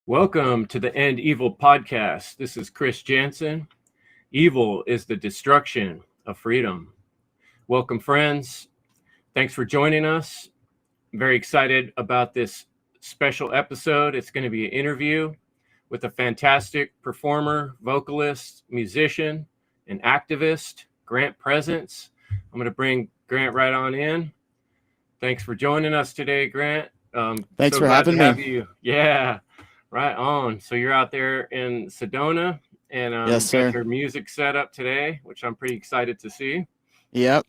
Welcome to the End Evil podcast. This is Chris Jansen. Evil is the destruction of freedom. Welcome, friends. Thanks for joining us. I'm very excited about this special episode. It's going to be an interview with a fantastic performer, vocalist, musician, and activist, Grant PREZENCE. I'm going to bring Grant right on in. Thanks for joining us today, Grant. Thanks so for glad having to have me. you. Yeah. Right on. So you're out there in Sedona and Yes, got sir. your music set up today, which I'm pretty excited to see. Yep.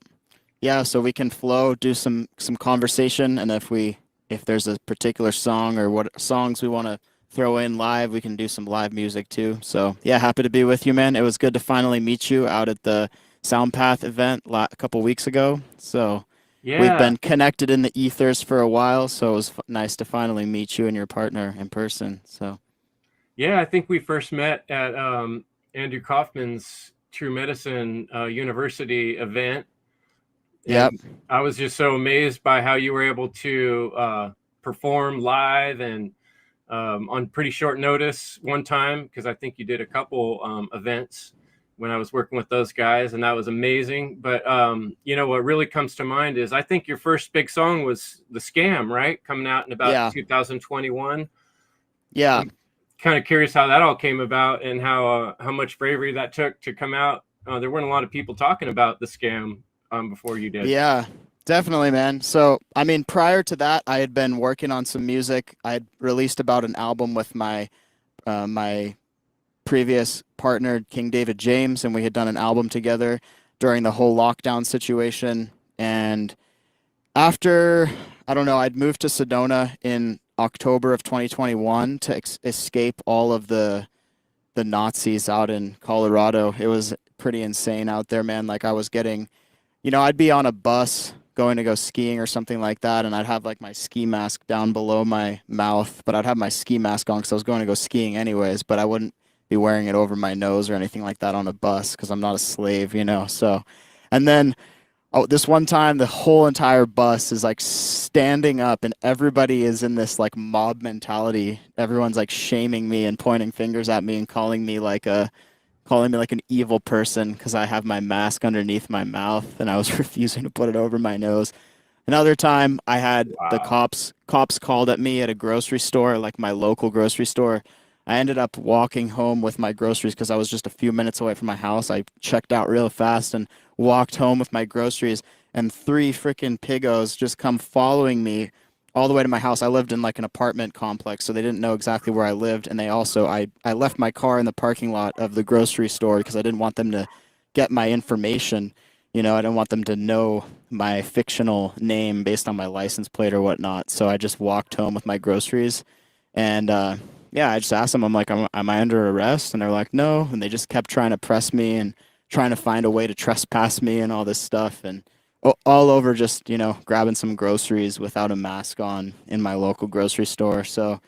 Yeah, so we can flow, do some conversation, and if there's a particular song or what songs we want to throw in live, we can do some live music too. So, yeah, happy to be with you, man. It was good to finally meet you out at the Soundpath event a couple weeks ago. So, we've Yeah. been connected in the ethers for a while, so it was nice to finally meet you and your partner in person. So, Yeah, I think we first met at Andrew Kaufman's True Medicine University event. yep. And I was just so amazed by how you were able to perform live and on pretty short notice one time, because I think you did a couple events when I was working with those guys, and that was amazing. But what really comes to mind is I think your first big song was The Scam, right? Coming out in about Yeah. 2021. Yeah. I'm kind of curious how that all came about and how much bravery that took to come out. There weren't a lot of people talking about The Scam before you did. Yeah, definitely, man. So, I mean, prior to that, I had been working on some music. I had released about an album with my previous partner, King David James, and we had done an album together during the whole lockdown situation. And after, I don't know, I'd moved to Sedona in October of 2021 to escape all of the Nazis out in Colorado. It was pretty insane out there, man. Like I was getting I'd be on a bus going to go skiing or something like that, and I'd have like my ski mask down below my mouth, but I'd have my ski mask on because I was going to go skiing anyways, but I wouldn't be wearing it over my nose or anything like that on a bus because I'm not a slave. So, and then this one time, the whole entire bus is like standing up, and everybody is in this like mob mentality. Everyone's like shaming me and pointing fingers at me and calling me like an evil person because I have my mask underneath my mouth and I was refusing to put it over my nose. Another time I had the Wow. cops called at me at a grocery store, like my local grocery store. I ended up walking home with my groceries because I was just a few minutes away from my house. I checked out real fast and walked home with my groceries, and three freaking pigos just come following me all the way to my house. I lived in like an apartment complex, so they didn't know exactly where I lived. And they also, I left my car in the parking lot of the grocery store because I didn't want them to get my information. I didn't want them to know my fictional name based on my license plate or whatnot. So I just walked home with my groceries. And yeah, I just asked them, I'm like, am I under arrest? And they're like, no. And they just kept trying to press me and trying to find a way to trespass me and all this stuff. And all over just, grabbing some groceries without a mask on in my local grocery store. So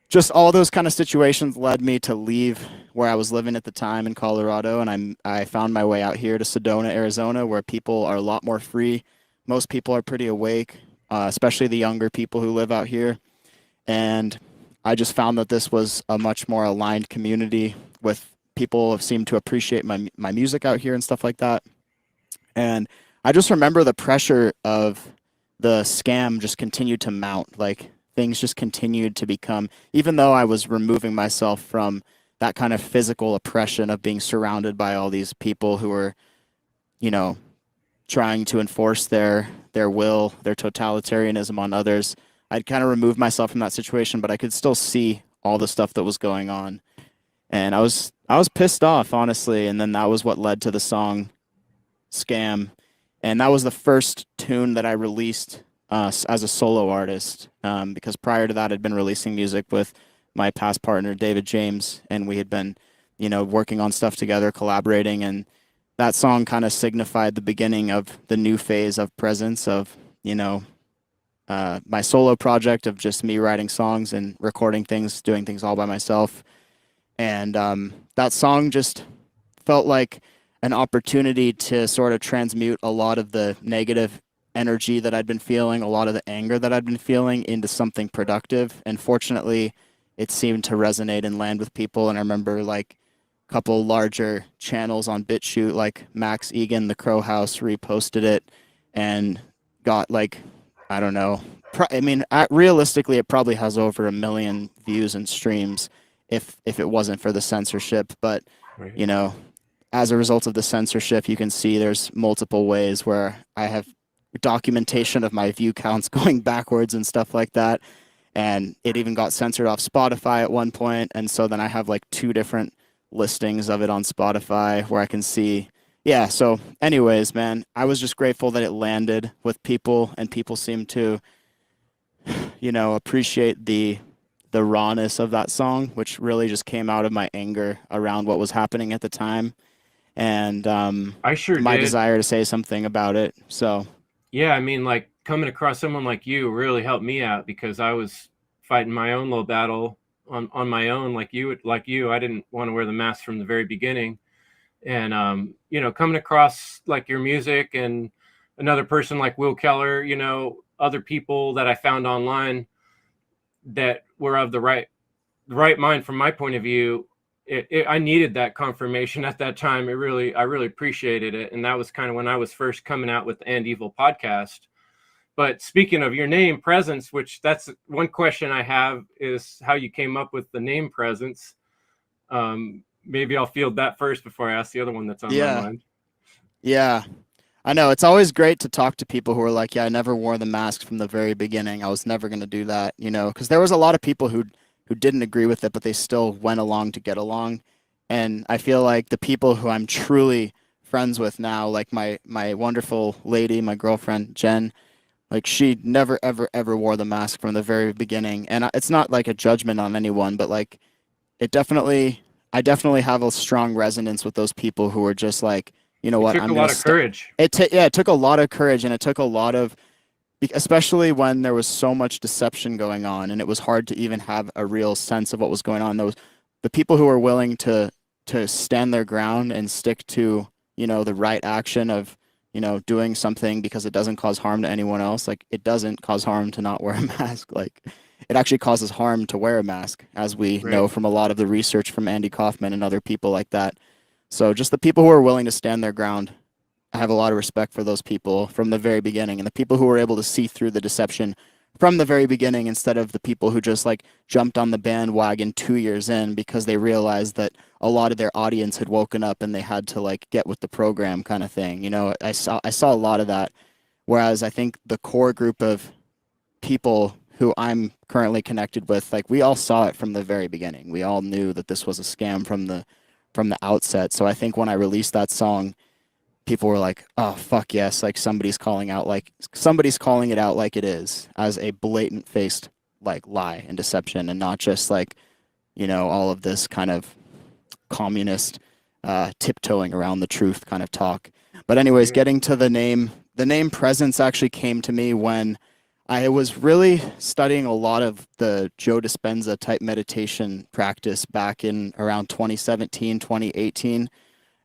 just all those kind of situations led me to leave where I was living at the time in Colorado, and I found my way out here to Sedona, Arizona, where people are a lot more free. Most people are pretty awake, especially the younger people who live out here. And I just found that this was a much more aligned community with people who seem to appreciate my music out here and stuff like that. And I just remember the pressure of the scam just continued to mount. Like things just continued to become, even though I was removing myself from that kind of physical oppression of being surrounded by all these people who were, you know, trying to enforce their will, their totalitarianism on others. I'd kind of removed myself from that situation, but I could still see all the stuff that was going on. And I was pissed off, honestly, and then that was what led to the song Scam. And that was the first tune that I released as a solo artist, because prior to that, I'd been releasing music with my past partner, David James, and we had been, working on stuff together, collaborating, and that song kind of signified the beginning of the new phase of Presence of, my solo project of just me writing songs and recording things, doing things all by myself. And that song just felt like an opportunity to sort of transmute a lot of the negative energy that I'd been feeling, a lot of the anger that I'd been feeling into something productive. And fortunately, it seemed to resonate and land with people. And I remember like a couple larger channels on BitChute, like Max Egan, the Crow House, reposted it and got like, I don't know. I mean, realistically, it probably has over 1 million views and streams if it wasn't for the censorship. But, Right. you know, as a result of the censorship, you can see there's multiple ways where I have documentation of my view counts going backwards and stuff like that. And it even got censored off Spotify at one point. And so then I have like 2 different listings of it on Spotify where I can see. Yeah. So anyways, man, I was just grateful that it landed with people and people seemed to, appreciate the rawness of that song, which really just came out of my anger around what was happening at the time and I sure my did. desire to say something about it. So Yeah, I mean, like coming across someone like you really helped me out because I was fighting my own little battle on my own. Like you, I didn't want to wear the mask from the very beginning. And coming across like your music and another person like Will Keller, other people that I found online that were of the right mind from my point of view. I needed that confirmation at that time. I really appreciated it. And that was kind of when I was first coming out with the And Evil podcast. But speaking of your name, Presence, which that's one question I have is how you came up with the name Presence. Maybe I'll field that first before I ask the other one that's on my mind. Yeah. I know. It's always great to talk to people who are like, yeah, I never wore the mask from the very beginning. I was never going to do that, because there was a lot of people who didn't agree with it, but they still went along to get along. And I feel like the people who I'm truly friends with now, like my wonderful lady, my girlfriend, Jen, like she never, ever, ever wore the mask from the very beginning. And it's not like a judgment on anyone, but like I definitely have a strong resonance with those people who are just like, you know what, It took a lot of courage. It took a lot of courage, and it took a lot of, especially when there was so much deception going on, and it was hard to even have a real sense of what was going on. The people who were willing to stand their ground and stick to, the right action of, doing something because it doesn't cause harm to anyone else. Like it doesn't cause harm to not wear a mask. Like it actually causes harm to wear a mask, as we know from a lot of the research from Andy Kaufman and other people like that. So just the people who are willing to stand their ground, I have a lot of respect for those people from the very beginning, and the people who were able to see through the deception from the very beginning instead of the people who just like jumped on the bandwagon 2 years in because they realized that a lot of their audience had woken up and they had to like get with the program kind of thing. I saw a lot of that. Whereas I think the core group of people who I'm currently connected with, like we all saw it from the very beginning. We all knew that this was a scam from the outset. So I think when I released that song, people were like, "Oh fuck yes!" Like somebody's calling it out like it is, as a blatant faced like lie and deception, and not just like, all of this kind of communist tiptoeing around the truth kind of talk. But anyways, getting to the name Presence actually came to me when I was really studying a lot of the Joe Dispenza type meditation practice back in around 2017, 2018.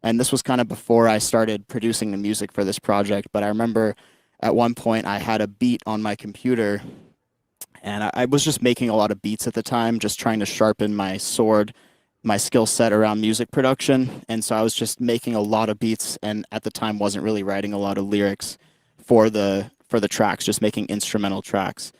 And this was kind of before I started producing the music for this project. But I remember at one point I had a beat on my computer, and I was just making a lot of beats at the time, just trying to sharpen my sword, my skill set around music production. And so I was just making a lot of beats, and at the time wasn't really writing a lot of lyrics for the tracks, just making instrumental tracks.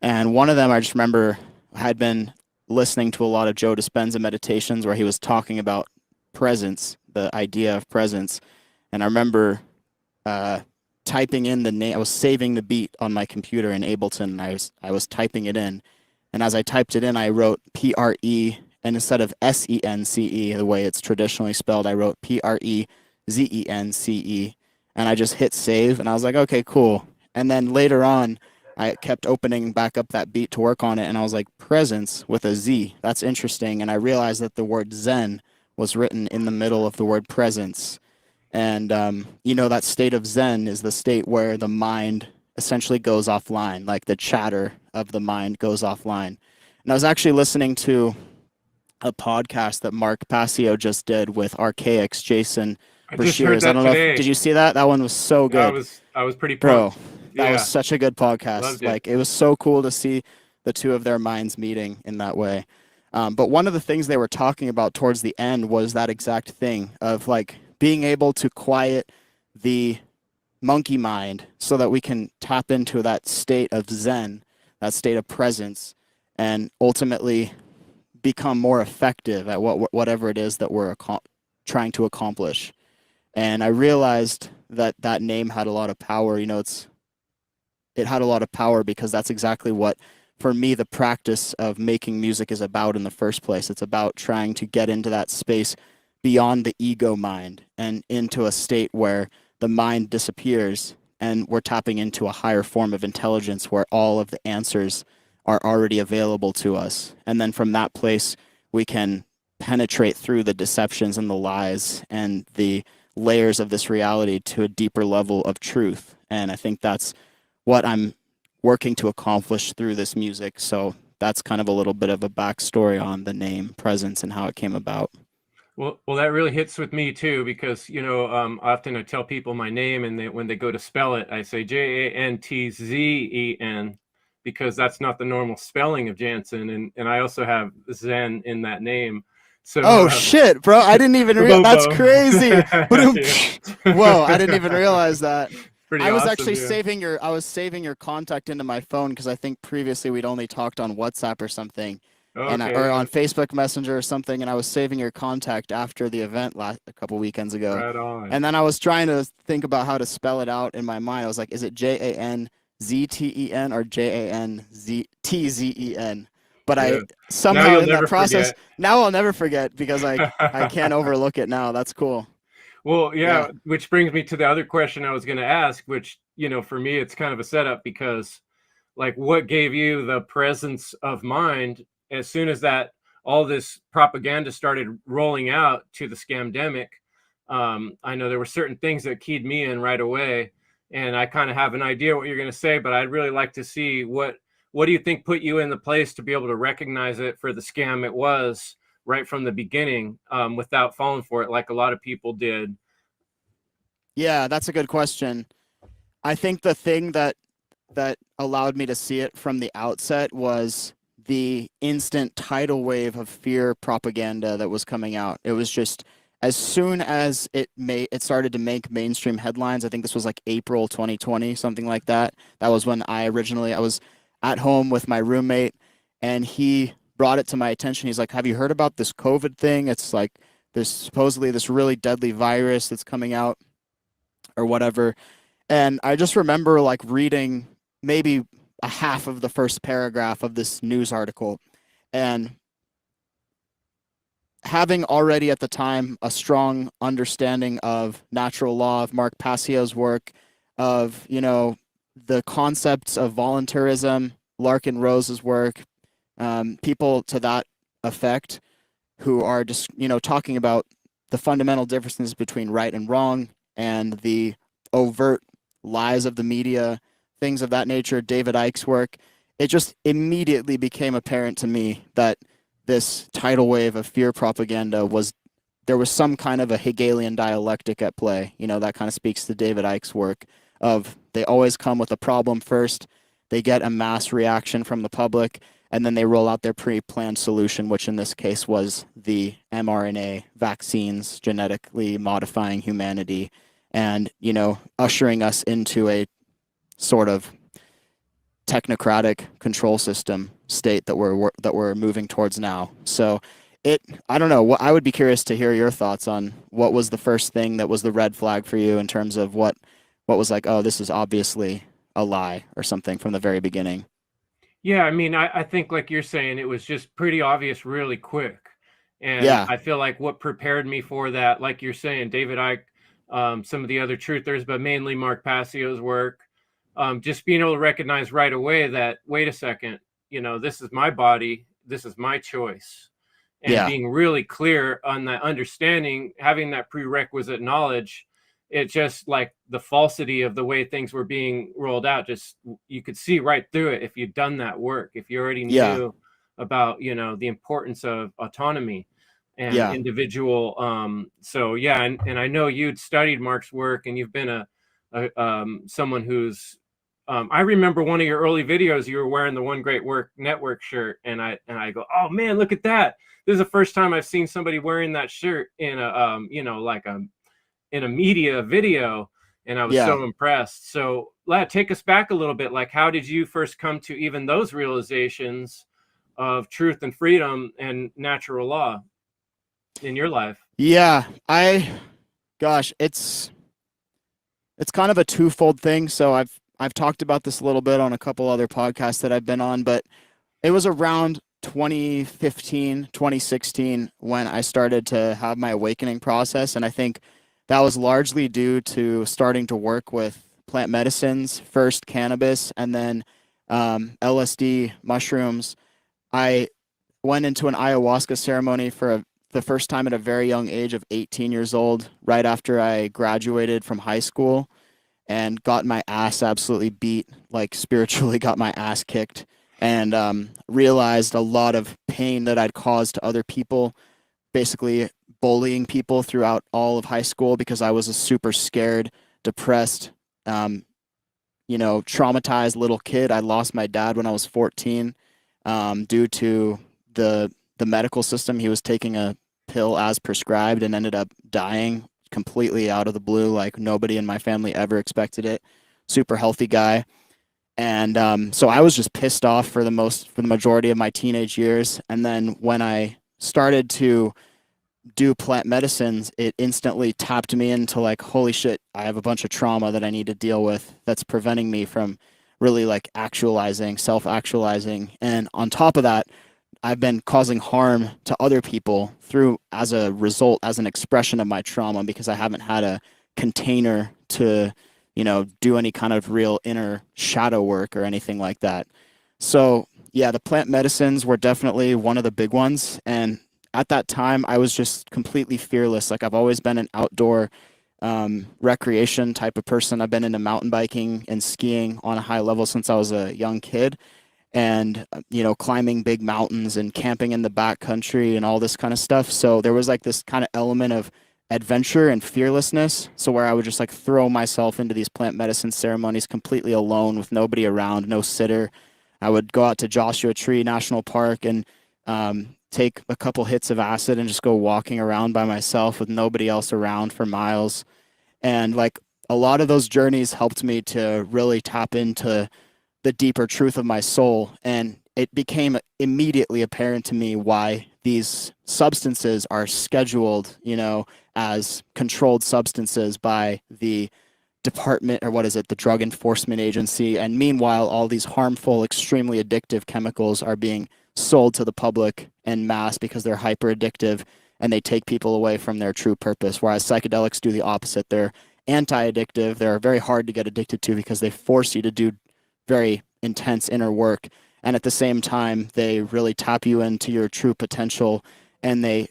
And one of them I just remember I had been listening to a lot of Joe Dispenza meditations where he was talking about presence, the idea of presence. And I remember typing in the name. I was saving the beat on my computer in Ableton, and I was typing it in. And as I typed it in, I wrote P-R-E, and instead of S-E-N-C-E, the way it's traditionally spelled, I wrote P-R-E-Z-E-N-C-E. And I just hit save, and I was like, okay, cool. And then later on, I kept opening back up that beat to work on it, and I was like, presence with a Z. That's interesting. And I realized that the word Zen was written in the middle of the word presence. And, that state of Zen is the state where the mind essentially goes offline, like the chatter of the mind goes offline. And I was actually listening to a podcast that Mark Passio just did with Archaics, Jason Brashears. I don't know did you see that? That one was so good. I was pretty pumped. Bro, that was such a good podcast. Like it was so cool to see the two of their minds meeting in that way. But one of the things they were talking about towards the end was that exact thing of like being able to quiet the monkey mind so that we can tap into that state of Zen, that state of presence, and ultimately become more effective at whatever it is that we're trying to accomplish. And I realized that that name had a lot of power. It had a lot of power because that's exactly what, for me, the practice of making music is about in the first place. It's about trying to get into that space beyond the ego mind and into a state where the mind disappears and we're tapping into a higher form of intelligence where all of the answers are already available to us. And then from that place, we can penetrate through the deceptions and the lies and the layers of this reality to a deeper level of truth. And I think that's what I'm working to accomplish through this music. So that's kind of a little bit of a backstory on the name Presence and how it came about. Well, that really hits with me too, because often I tell people my name, and when they go to spell it, I say Jantzen, because that's not the normal spelling of Jansen, and I also have Zen in that name. So, oh shit, bro! I didn't even realize. That's crazy. Yeah. Whoa! I didn't even realize that. Pretty I was awesome, actually yeah. I was saving your contact into my phone because I think previously we'd only talked on WhatsApp or something, or Okay, on Facebook Messenger or something, and I was saving your contact after the event a couple weekends ago, right on. and then I was trying to think about how to spell it out in my mind. I was like, is it JANZTEN or JANZTZEN? But I Yeah. Now somehow you'll in that never process, forget. now I'll never forget because I can't overlook it now. That's cool. Well, Yeah. yeah, which brings me to the other question I was going to ask, which, for me, it's kind of a setup because, like, what gave you the presence of mind as soon as that all this propaganda started rolling out to the scamdemic? I know there were certain things that keyed me in right away, and I kind of have an idea what you're going to say, but I'd really like to see what do you think put you in the place to be able to recognize it for the scam it was right from the beginning, without falling for it like a lot of people did. Yeah, that's a good question. I think the thing that allowed me to see it from the outset was the instant tidal wave of fear propaganda that was coming out. It was just as soon as it started to make mainstream headlines. I think this was like April 2020, something like that. That was when I was at home with my roommate, and he brought it to my attention. He's like, "Have you heard about this COVID thing? It's like there's supposedly this really deadly virus that's coming out or whatever." And I just remember like reading maybe a half of the first paragraph of this news article and having already at the time a strong understanding of natural law, of Mark Passio's work, of, the concepts of voluntarism, Larkin Rose's work, people to that effect who are just, talking about the fundamental differences between right and wrong and the overt lies of the media, things of that nature, David Icke's work. It just immediately became apparent to me that this tidal wave of fear propaganda there was some kind of a Hegelian dialectic at play. That kind of speaks to David Icke's work of they always come with a problem first, they get a mass reaction from the public, and then they roll out their pre-planned solution, which in this case was the mRNA vaccines, genetically modifying humanity, and, ushering us into a sort of technocratic control system state that we're moving towards now. So I don't know. I would be curious to hear your thoughts on what was the first thing that was the red flag for you in terms of what was like, oh, this is obviously a lie or something from the very beginning. Yeah, I mean, I think like you're saying, it was just pretty obvious really quick. And Yeah. I feel like what prepared me for that, like you're saying, David Icke, some of the other truthers, but mainly Mark Passio's work, just being able to recognize right away that, wait a second, this is my body, this is my choice. And Yeah. being really clear on that understanding, having that prerequisite knowledge, it just like the falsity of the way things were being rolled out, just you could see right through it if you'd done that work, if you already Yeah. knew about the importance of autonomy and Yeah. individual. So yeah, and I know you'd studied Mark's work, and you've been a someone who's I remember one of your early videos, you were wearing the One Great Work Network shirt, and I go, oh man, look at that. This is the first time I've seen somebody wearing that shirt in a like in a media video, and I was Yeah. so impressed. So take us back a little bit. Like, how did you first come to even those realizations of truth and freedom and natural law in your life? Yeah, gosh, it's kind of a twofold thing. So I've talked about this a little bit on a couple other podcasts that I've been on, but it was around 2015, 2016 when I started to have my awakening process, and I think that was largely due to starting to work with plant medicines, first cannabis, and then LSD, mushrooms. I went into an ayahuasca ceremony for the first time at a very young age of 18 years old, right after I graduated from high school, and got my ass absolutely beat, like spiritually got my ass kicked, and realized a lot of pain that I'd caused to other people, basically bullying people throughout all of high school because I was a super scared, depressed, traumatized little kid. I lost my dad when I was 14 due to the medical system. He was taking a pill as prescribed and ended up dying completely out of the blue. Like nobody in my family ever expected it. Super healthy guy. And so I was just pissed off for the majority of my teenage years. And then when I started to do plant medicines, it instantly tapped me into like, holy shit, I have a bunch of trauma that I need to deal with that's preventing me from really like self-actualizing. And on top of that, I've been causing harm to other people as a result, as an expression of my trauma, because I haven't had a container to, do any kind of real inner shadow work or anything like that. So yeah, the plant medicines were definitely one of the big ones. And at that time, I was just completely fearless. Like I've always been an outdoor recreation type of person. I've been into mountain biking and skiing on a high level since I was a young kid, and climbing big mountains and camping in the backcountry and all this kind of stuff. So there was like this kind of element of adventure and fearlessness. So where I would just like throw myself into these plant medicine ceremonies completely alone with nobody around, no sitter. I would go out to Joshua Tree National Park and take a couple hits of acid and just go walking around by myself with nobody else around for miles. And like a lot of those journeys helped me to really tap into the deeper truth of my soul. And it became immediately apparent to me why these substances are scheduled, as controlled substances by the department, or what is it, the Drug Enforcement Agency. And meanwhile, all these harmful, extremely addictive chemicals are being sold to the public en masse because they're hyper addictive and they take people away from their true purpose. Whereas psychedelics do the opposite. They're anti-addictive. They're very hard to get addicted to because they force you to do very intense inner work. And at the same time, they really tap you into your true potential, and they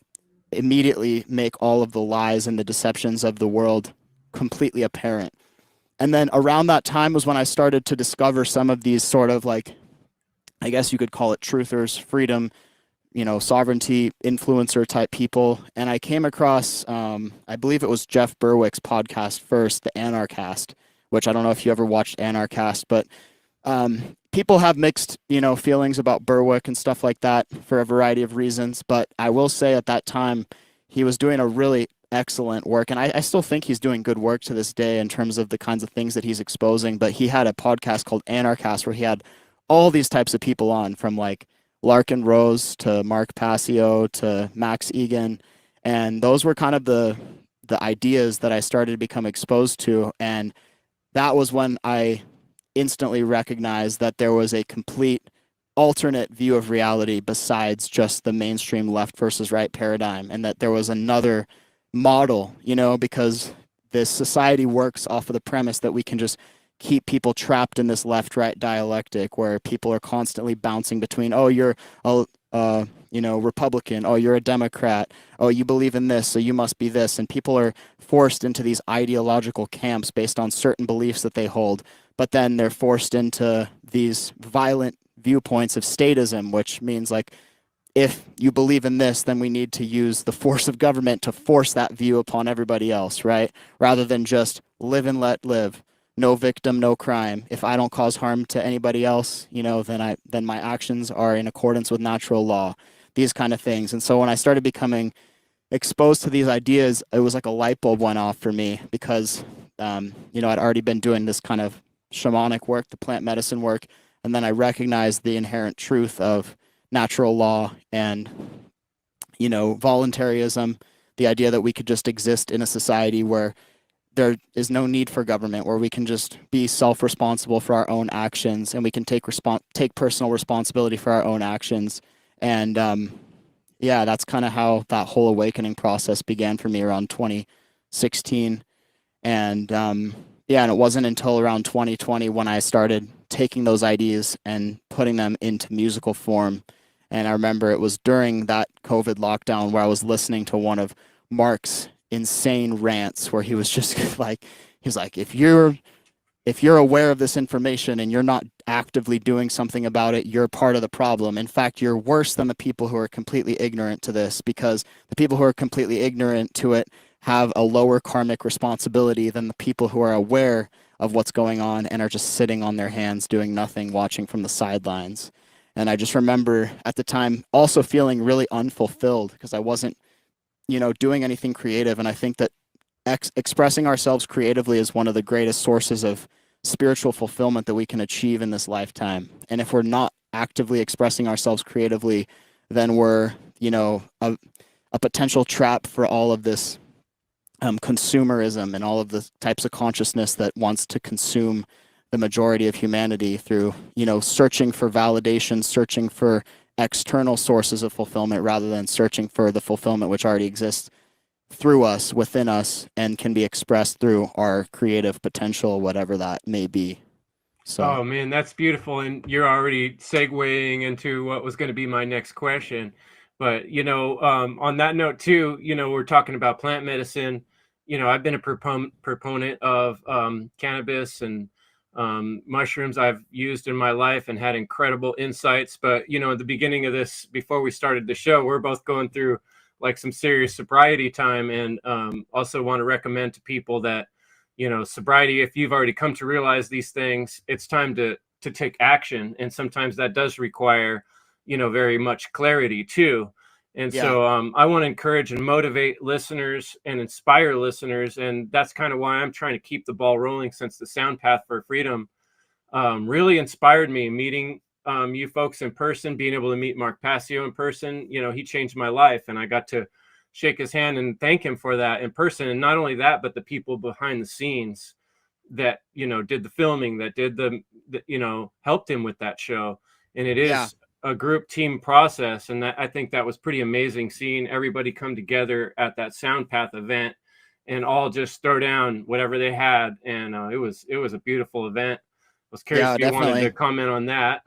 immediately make all of the lies and the deceptions of the world completely apparent. And then around that time was when I started to discover some of these sort of like, I guess you could call it truthers, freedom, sovereignty, influencer type people. And I came across, I believe it was Jeff Berwick's podcast first, the Anarchast, which I don't know if you ever watched Anarchast, but people have mixed, feelings about Berwick and stuff like that for a variety of reasons. But I will say at that time, he was doing a really excellent work. And I still think he's doing good work to this day in terms of the kinds of things that he's exposing. But he had a podcast called Anarchast where he had all these types of people on, from like Larkin Rose to Mark Passio to Max Egan. And those were kind of the ideas that I started to become exposed to. And that was when I instantly recognized that there was a complete alternate view of reality besides just the mainstream left versus right paradigm, and that there was another model, because this society works off of the premise that we can just keep people trapped in this left-right dialectic where people are constantly bouncing between, oh, you're a Republican, oh, you're a Democrat, oh, you believe in this, so you must be this. And people are forced into these ideological camps based on certain beliefs that they hold. But then they're forced into these violent viewpoints of statism, which means like, if you believe in this, then we need to use the force of government to force that view upon everybody else, right? Rather than just live and let live. no victim, no crime. If I don't cause harm to anybody else, then my actions are in accordance with natural law, these kind of things. And so when I started becoming exposed to these ideas, it was like a light bulb went off for me because, I'd already been doing this kind of shamanic work, the plant medicine work, and then I recognized the inherent truth of natural law and, voluntarism, the idea that we could just exist in a society where there is no need for government, where we can just be self-responsible for our own actions, and we can take personal responsibility for our own actions. And yeah, that's kind of how that whole awakening process began for me around 2016. And yeah, and it wasn't until around 2020 when I started taking those ideas and putting them into musical form. And I remember it was during that COVID lockdown where I was listening to one of Mark's insane rants where he was just like, if you're aware of this information and you're not actively doing something about it, you're part of the problem. In fact, you're worse than the people who are completely ignorant to this, because the people who are completely ignorant to it have a lower karmic responsibility than the people who are aware of what's going on and are just sitting on their hands doing nothing, watching from the sidelines. And I just remember at the time also feeling really unfulfilled because I wasn't, doing anything creative. And I think that expressing ourselves creatively is one of the greatest sources of spiritual fulfillment that we can achieve in this lifetime. And if we're not actively expressing ourselves creatively, then we're, a potential trap for all of this consumerism and all of the types of consciousness that wants to consume the majority of humanity through, searching for validation, searching for external sources of fulfillment rather than searching for the fulfillment which already exists through us, within us, and can be expressed through our creative potential, whatever that may be. So, oh man, that's beautiful. And you're already segueing into what was going to be my next question. But, on that note too, we're talking about plant medicine. I've been a proponent of cannabis and mushrooms I've used in my life and had incredible insights. But, at the beginning of this, before we started the show, we're both going through like some serious sobriety time, and also want to recommend to people that, sobriety, if you've already come to realize these things, it's time to take action. And sometimes that does require, very much clarity too. And yeah. so I want to encourage and motivate listeners and inspire listeners. And that's kind of why I'm trying to keep the ball rolling, since the Sound Path for Freedom really inspired me. Meeting you folks in person, being able to meet Mark Passio in person, he changed my life, and I got to shake his hand and thank him for that in person. And not only that, but the people behind the scenes that, did the filming, that did the helped him with that show. And it is a group team process. And I think that was pretty amazing, seeing everybody come together at that Sound Path event and all just throw down whatever they had. And it was a beautiful event. I was curious if you wanted to comment on that.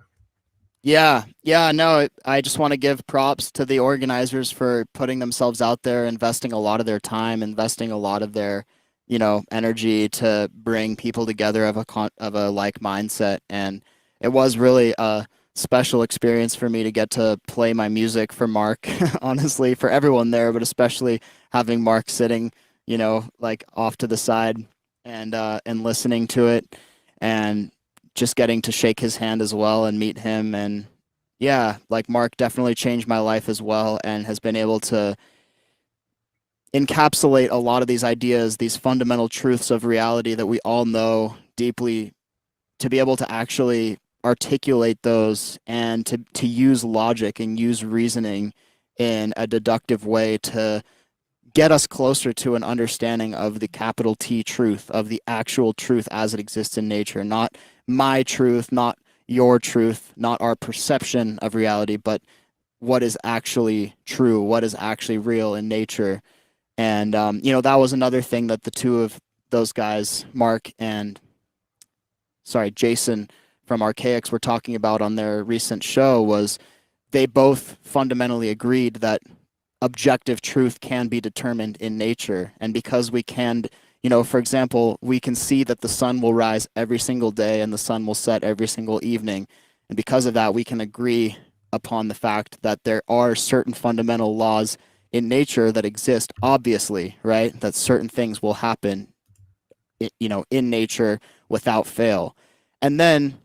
Yeah, no, I just want to give props to the organizers for putting themselves out there, investing a lot of their time, investing a lot of their, energy to bring people together of a like mindset. And it was really a special experience for me to get to play my music for Mark, honestly, for everyone there, but especially having Mark sitting, like off to the side and listening to it, and just getting to shake his hand as well and meet him. And yeah, like Mark definitely changed my life as well, and has been able to encapsulate a lot of these ideas, these fundamental truths of reality that we all know deeply, to be able to actually articulate those and to use logic and use reasoning in a deductive way to get us closer to an understanding of the capital T truth, of the actual truth as it exists in nature. Not my truth, not your truth, not our perception of reality, but what is actually true, what is actually real in nature. And, that was another thing that the two of those guys, Jason from Archaics, were talking about on their recent show, was they both fundamentally agreed that objective truth can be determined in nature. And because we can, for example, we can see that the sun will rise every single day and the sun will set every single evening. And because of that, we can agree upon the fact that there are certain fundamental laws in nature that exist, obviously, right? That certain things will happen in nature without fail. And then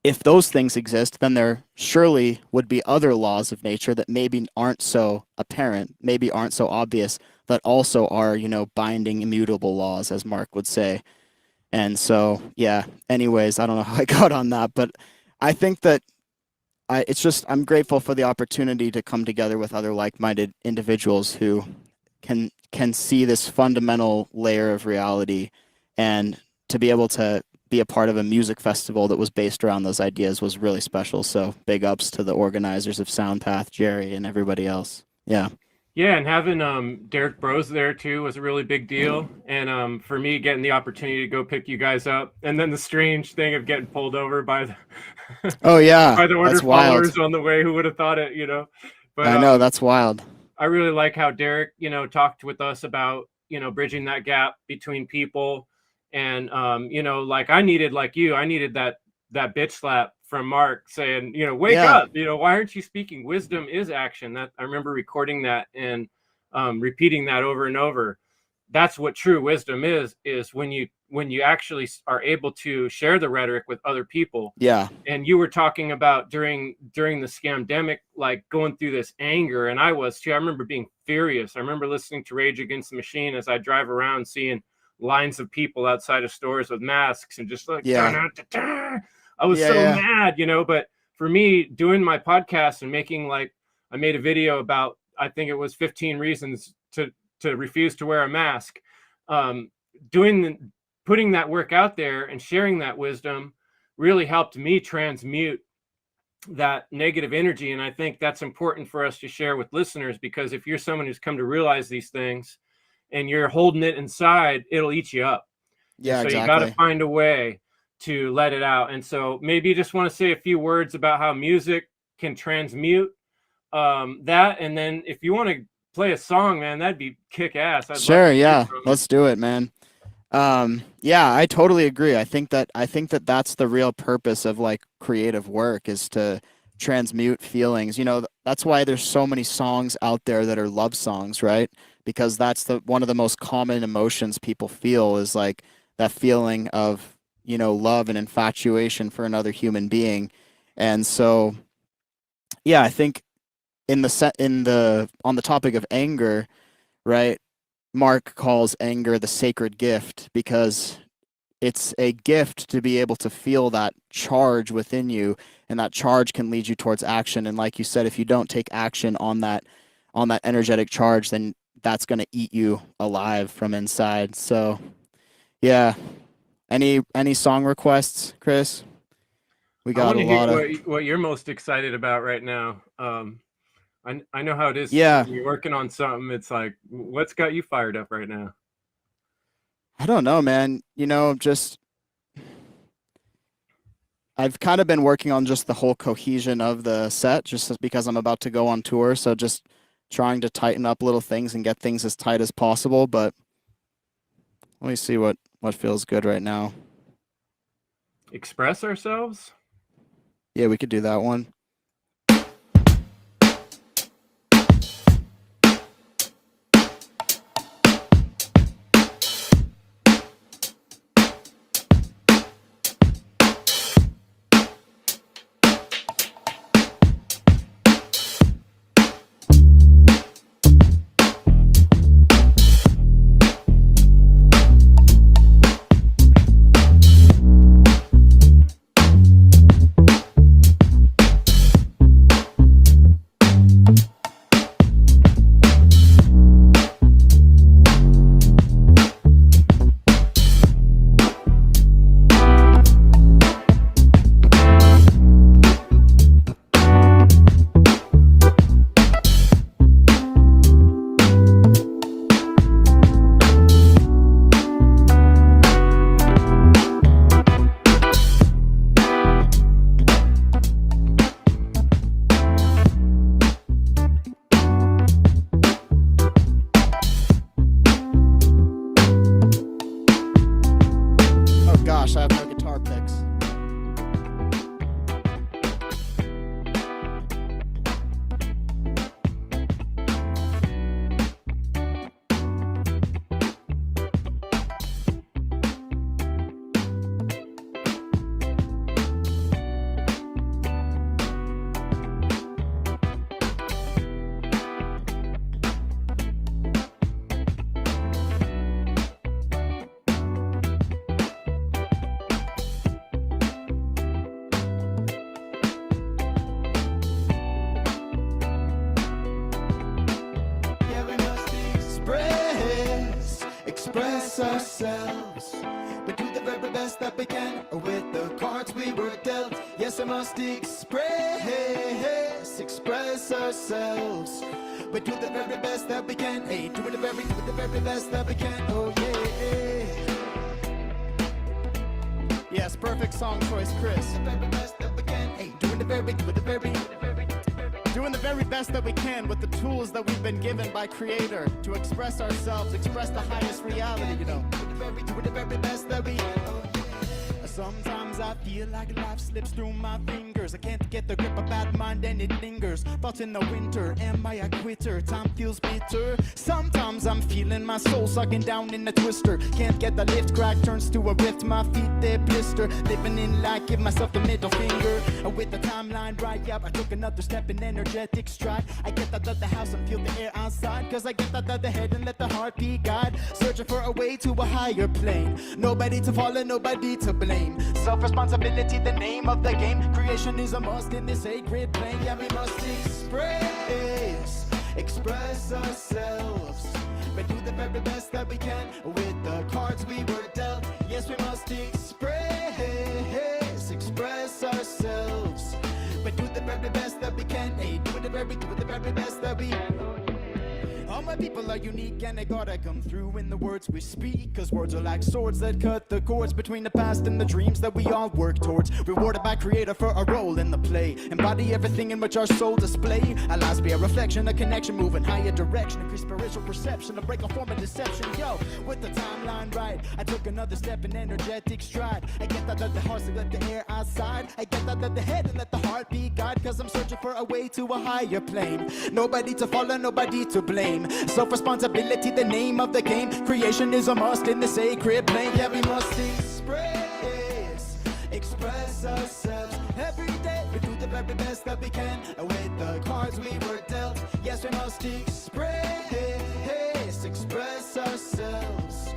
if those things exist, then there surely would be other laws of nature that maybe aren't so apparent, maybe aren't so obvious, that also are, binding, immutable laws, as Mark would say. And so, yeah, anyways, I don't know how I got on that, but I think that I'm grateful for the opportunity to come together with other like-minded individuals who can see this fundamental layer of reality, and to be able to be a part of a music festival that was based around those ideas was really special. So big ups to the organizers of Soundpath, Jerry, and everybody else. Yeah. Yeah, and having Derek Bros there too was a really big deal. And for me, getting the opportunity to go pick you guys up, and then the strange thing of getting pulled over by the Oh yeah, by the order that's wild. followers on the way. Who would have thought it, But I know, that's wild. I really like how Derek, talked with us about, bridging that gap between people. And like I needed that bitch slap from Mark saying, wake up, why aren't you speaking? Wisdom is action. That I remember recording that and repeating that over and over. That's what true wisdom is when you actually are able to share the rhetoric with other people. Yeah. And you were talking about during the scamdemic, like going through this anger, and I was too. I remember being furious. I remember listening to Rage Against the Machine as I drive around, seeing lines of people outside of stores with masks, and just like, I was so mad, But for me, doing my podcast and I made a video about, I think it was 15 reasons to refuse to wear a mask. Putting that work out there and sharing that wisdom really helped me transmute that negative energy. And I think that's important for us to share with listeners, because if you're someone who's come to realize these things and you're holding it inside, it'll eat you up. Yeah, so exactly. You got to find a way to let it out. And so maybe you just want to say a few words about how music can transmute that. And then if you want to play a song, man, that'd be kick ass. Sure. Yeah. Let's do it, man. Yeah, I totally agree. I think that that's the real purpose of like creative work, is to transmute feelings. That's why there's so many songs out there that are love songs, right? Because that's one of the most common emotions people feel, is like that feeling of, love and infatuation for another human being. And so, yeah, I think on the topic of anger, right? Mark calls anger the sacred gift, because it's a gift to be able to feel that charge within you, and that charge can lead you towards action. And like you said, if you don't take action on that energetic charge, then that's going to eat you alive from inside. So, yeah. Any song requests, Chris? We got a lot of what you're most excited about right now. I know how it is. Yeah. When you're working on something, it's like, what's got you fired up right now? I don't know, man. I've kind of been working on just the whole cohesion of the set, just because I'm about to go on tour. So just trying to tighten up little things and get things as tight as possible. But let me see what feels good right now. Express Ourselves? Yeah, we could do that one. express ourselves, but do the very best that we can with the cards we were dealt. Yes, I must express ourselves, but do the very best that we can. Hey, do the very best that we can. Oh yeah. Yes, perfect song choice, Chris. The very best that we can. Hey, doing the very best that we can with the tools that we've been given by Creator to express ourselves, express the highest reality, you know. do the very best that we can. Oh, yeah. Sometimes I feel like life slips through my fingers. I can't get the grip of bad mind and it lingers. Thoughts in the winter, am I a quitter? Time feels bitter. Sometimes I'm feeling my soul sucking down in a twister. Can't get the lift, crack turns to a rift. My feet they blister. Living in light, give myself the middle finger. With the timeline right up, I took another step in energetic stride. I get out of the house and feel the air outside, cause I get out of the head and let the heart be guide. Searching for a way to a higher plane. Nobody to follow, nobody to blame. Self-responsibility, the name of the game. Creation is a must in this sacred plane. Yeah, we must express ourselves, but do the very best that we can with the cards we were dealt. Yes, we must express ourselves, but do the very best that we can. Hey, do the very best that we. All my people are unique and they gotta come through in the words we speak, cause words are like swords that cut the cords between the past and the dreams that we all work towards. Rewarded by Creator for a role in the play. Embody everything in which our soul display. Our lives be a reflection, a connection, move in higher direction, increase spiritual perception, a break a form of deception. Yo, with the timeline right, I took another step in energetic stride. I get out of the heart, so let the air outside. I get out of the head and let the heart be guide, cause I'm searching for a way to a higher plane. Nobody to follow, nobody to blame. Self-responsibility, the name of the game. Creation is a must in the sacred plane. Yeah, we must express ourselves every day. We do the very best that we can with the cards we were dealt. Yes, we must express ourselves.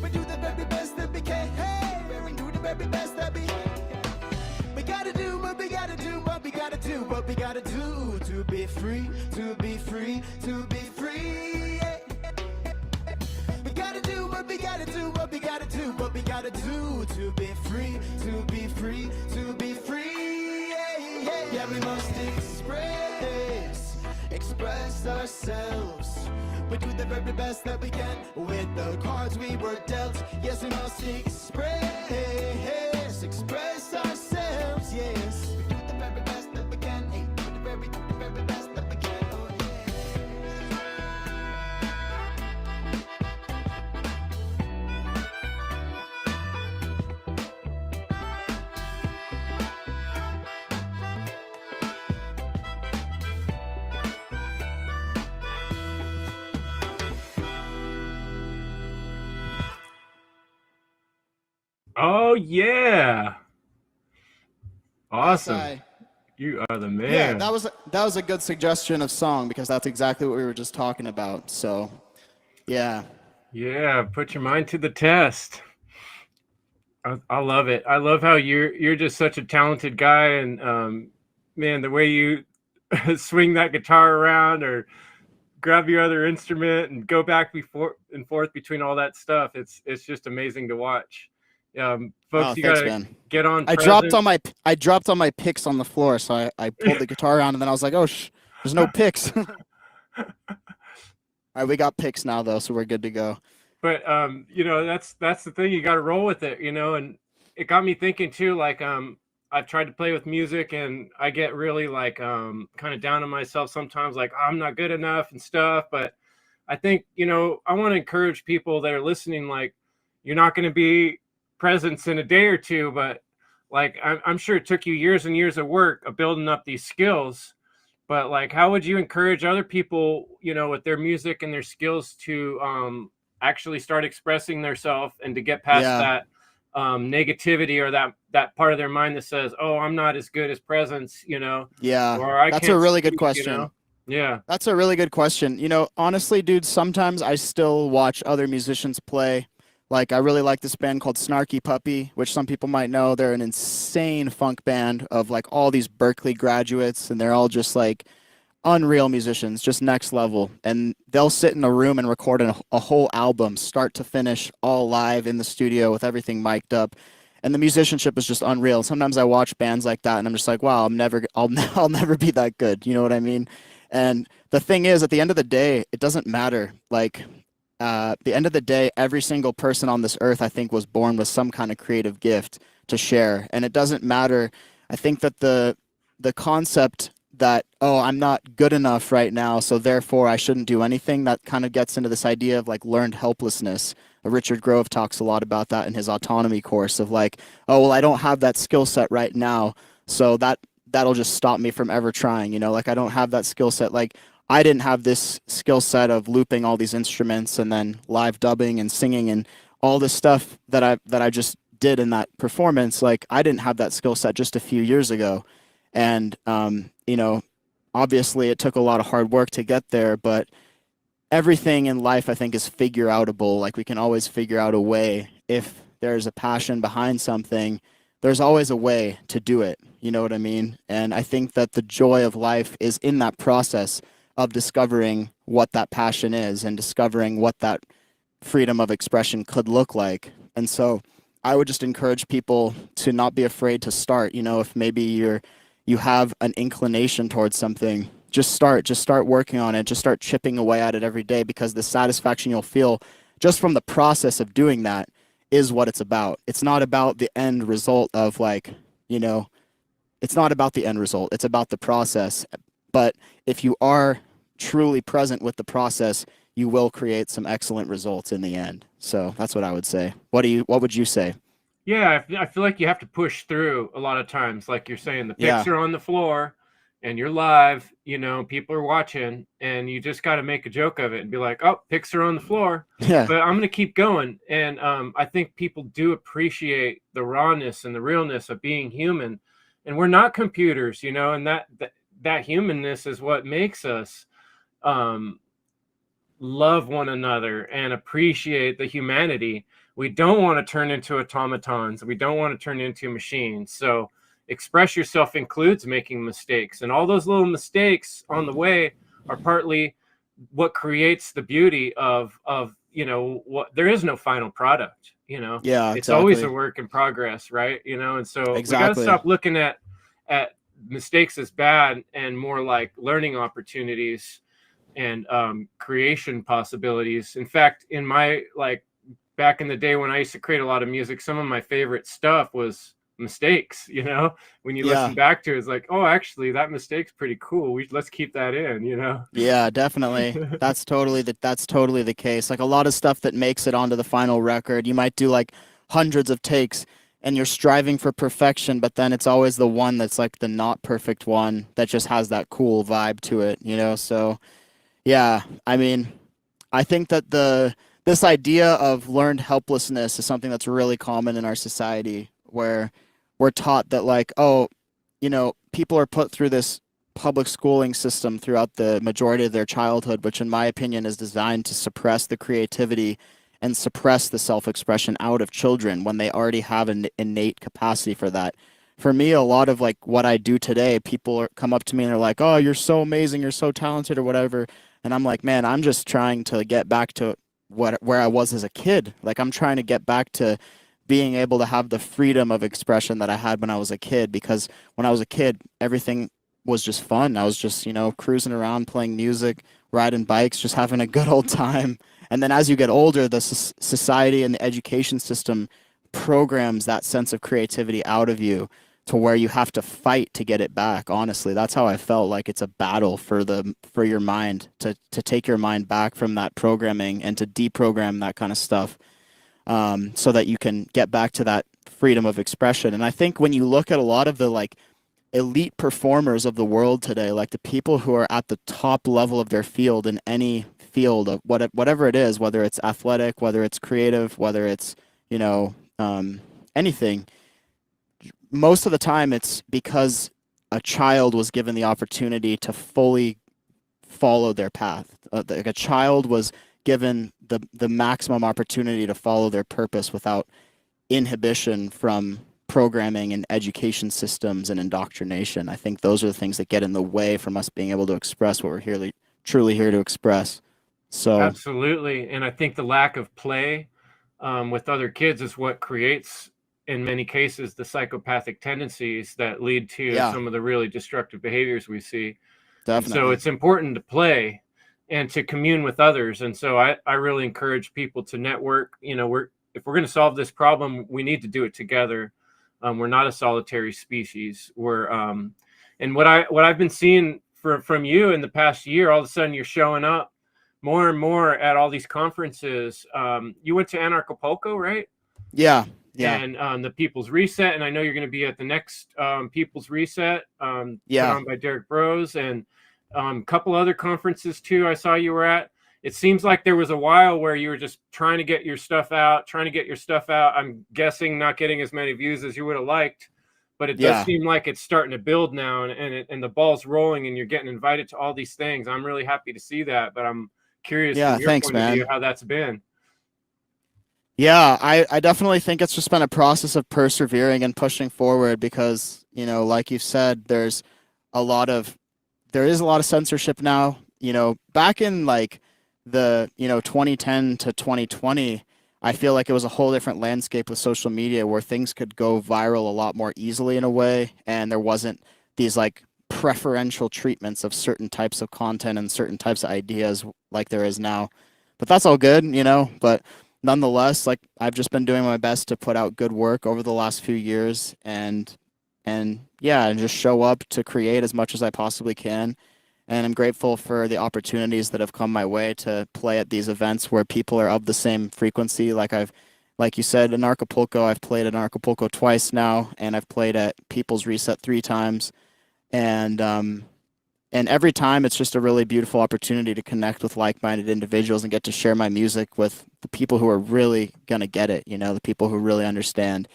We do the very best that we can. Hey, we do the very best that we gotta do what we gotta do, what we gotta do, what we gotta do to be free, to be free, to be free. Yeah. We gotta do what we gotta do, what we gotta do, what we gotta do to be free, to be free, to be free. Yeah, yeah, yeah. We must express ourselves. We do the very best that we can with the cards we were dealt. Yes, we must express ourselves. Yes, we do the very best that we can. Hey, do the very best that we can. Oh, Oh yeah. Awesome. Yes, You are the man. yeah, that was a good suggestion of song, because that's exactly what we were just talking about. So, yeah. Yeah, put your mind to the test. I love it. I love how you're just such a talented guy, and man, the way you swing that guitar around or grab your other instrument and go back and forth between all that stuff. It's just amazing to watch. Folks, you gotta get on. I dropped all my picks on the floor, so I pulled the guitar around, and then I was like, oh, there's no picks. All right, we got picks now though, so we're good to go. But that's the thing. You got to roll with it, and it got me thinking too. Like I've tried to play with music, and I get really like kind of down on myself sometimes, like I'm not good enough and stuff. But I think I want to encourage people that are listening. Like, you're not going to be Presence in a day or two, but like I'm sure it took you years and years of work of building up these skills. But like, how would you encourage other people, with their music and their skills to actually start expressing themselves and to get past that negativity or that part of their mind that says, oh, I'm not as good as Presence, Yeah, or that's a really good question. Yeah, that's a really good question. Honestly, dude, sometimes I still watch other musicians play. Like, I really like this band called Snarky Puppy, which some people might know. They're an insane funk band of like all these Berkeley graduates, and they're all just like unreal musicians, just next level. And they'll sit in a room and record a whole album, start to finish, all live in the studio with everything mic'd up. And the musicianship is just unreal. Sometimes I watch bands like that and I'm just like, wow, I'll never be that good. You know what I mean? And the thing is, at the end of the day, it doesn't matter. Like, at the end of the day, every single person on this earth, I think, was born with some kind of creative gift to share. And it doesn't matter. I think that the concept that, oh, I'm not good enough right now, so therefore I shouldn't do anything, that kind of gets into this idea of like learned helplessness. Richard Grove talks a lot about that in his autonomy course of like, oh, well, I don't have that skill set right now, so that'll just stop me from ever trying, you know, like I don't have that skill set. Like I didn't have this skill set of looping all these instruments and then live dubbing and singing and all this stuff that I just did in that performance. Like I didn't have that skill set just a few years ago. And, you know, obviously it took a lot of hard work to get there, but everything in life, I think, is figure outable. Like we can always figure out a way. If there's a passion behind something, there's always a way to do it. You know what I mean? And I think that the joy of life is in that process of discovering what that passion is and discovering what that freedom of expression could look like. And so I would just encourage people to not be afraid to start. You know, if maybe you have an inclination towards something, just start working on it, just start chipping away at it every day, because the satisfaction you'll feel just from the process of doing that is what it's about. It's not about the end result of like, you know, it's not about the end result. It's about the process. But if you are truly present with the process, you will create some excellent results in the end. So that's what I would say. What would you say? Yeah, I feel like you have to push through a lot of times. Like you're saying, the picks are on the floor and you're live, you know, people are watching, and you just got to make a joke of it and be like, oh, picks are on the floor. Yeah. But I'm going to keep going. And I think people do appreciate the rawness and the realness of being human. And we're not computers, you know, and that humanness is what makes us love one another and appreciate the humanity. We don't want to turn into automatons. We don't want to turn into machines. So express yourself includes making mistakes. And all those little mistakes on the way are partly what creates the beauty of you know, what there is no final product, you know. Yeah, it's exactly. always a work in progress, right? You know, and so we got to stop looking at mistakes as bad and more like learning opportunities and creation possibilities. In fact, in my like back in the day when I used to create a lot of music, some of my favorite stuff was mistakes, you know. When you listen back to it, it's like, oh, actually that mistake's pretty cool, let's keep that in, you know. Yeah, definitely. That's totally the case. Like a lot of stuff that makes it onto the final record, you might do like hundreds of takes and you're striving for perfection, but then it's always the one that's like the not perfect one that just has that cool vibe to it, you know. So yeah, I mean, I think that this idea of learned helplessness is something that's really common in our society, where we're taught that like, oh, you know, people are put through this public schooling system throughout the majority of their childhood, which in my opinion is designed to suppress the creativity and suppress the self-expression out of children when they already have an innate capacity for that. For me, a lot of like what I do today, people come up to me and they're like, oh, you're so amazing, you're so talented or whatever. And I'm like, man, I'm just trying to get back to where I was as a kid. Like I'm trying to get back to being able to have the freedom of expression that I had when I was a kid, because when I was a kid, everything was just fun. I was just, you know, cruising around, playing music, riding bikes, just having a good old time. And then as you get older, the society and the education system programs that sense of creativity out of you to where you have to fight to get it back. Honestly, that's how I felt. Like it's a battle for your mind to take your mind back from that programming and to deprogram that kind of stuff, so that you can get back to that freedom of expression. And I think when you look at a lot of the like elite performers of the world today, like the people who are at the top level of their field in any field of whatever it is, whether it's athletic, whether it's creative, whether it's, you know, anything, most of the time it's because a child was given the opportunity to fully follow their path. Like a child was given the maximum opportunity to follow their purpose without inhibition from programming and education systems and indoctrination. I think those are the things that get in the way from us being able to express what we're here, truly here to express. So Absolutely. And I think the lack of play with other kids is what creates, in many cases, the psychopathic tendencies that lead to some of the really destructive behaviors we see. definitely. And so it's important to play and to commune with others. And so I really encourage people to network. You know, if we're going to solve this problem, we need to do it together. We're not a solitary species. And what I've been seeing from you in the past year, all of a sudden you're showing up more and more at all these conferences. You went to Anarchapulco, right? Yeah. And the People's Reset, and I know you're going to be at the next People's Reset, put on by Derek Bros, and a couple other conferences too. I saw you were at. It seems like there was a while where you were just trying to get your stuff out. I'm guessing not getting as many views as you would have liked, but it does seem like it's starting to build now, and the ball's rolling, and you're getting invited to all these things. I'm really happy to see that, but I'm curious from your point of view how that's been. Yeah, I definitely think it's just been a process of persevering and pushing forward because, you know, like you've said, there is a lot of censorship now. You know, back in like the 2010 to 2020, I feel like it was a whole different landscape with social media where things could go viral a lot more easily in a way, and there wasn't these like preferential treatments of certain types of content and certain types of ideas like there is now. But that's all good, you know, but nonetheless, like I've just been doing my best to put out good work over the last few years and just show up to create as much as I possibly can. And I'm grateful for the opportunities that have come my way to play at these events where people are of the same frequency. Like you said, in Acapulco, I've played in Acapulco twice now, and I've played at People's Reset 3 times. And every time it's just a really beautiful opportunity to connect with like-minded individuals and get to share my music with the people who are really going to get it, you know, the people who really understand.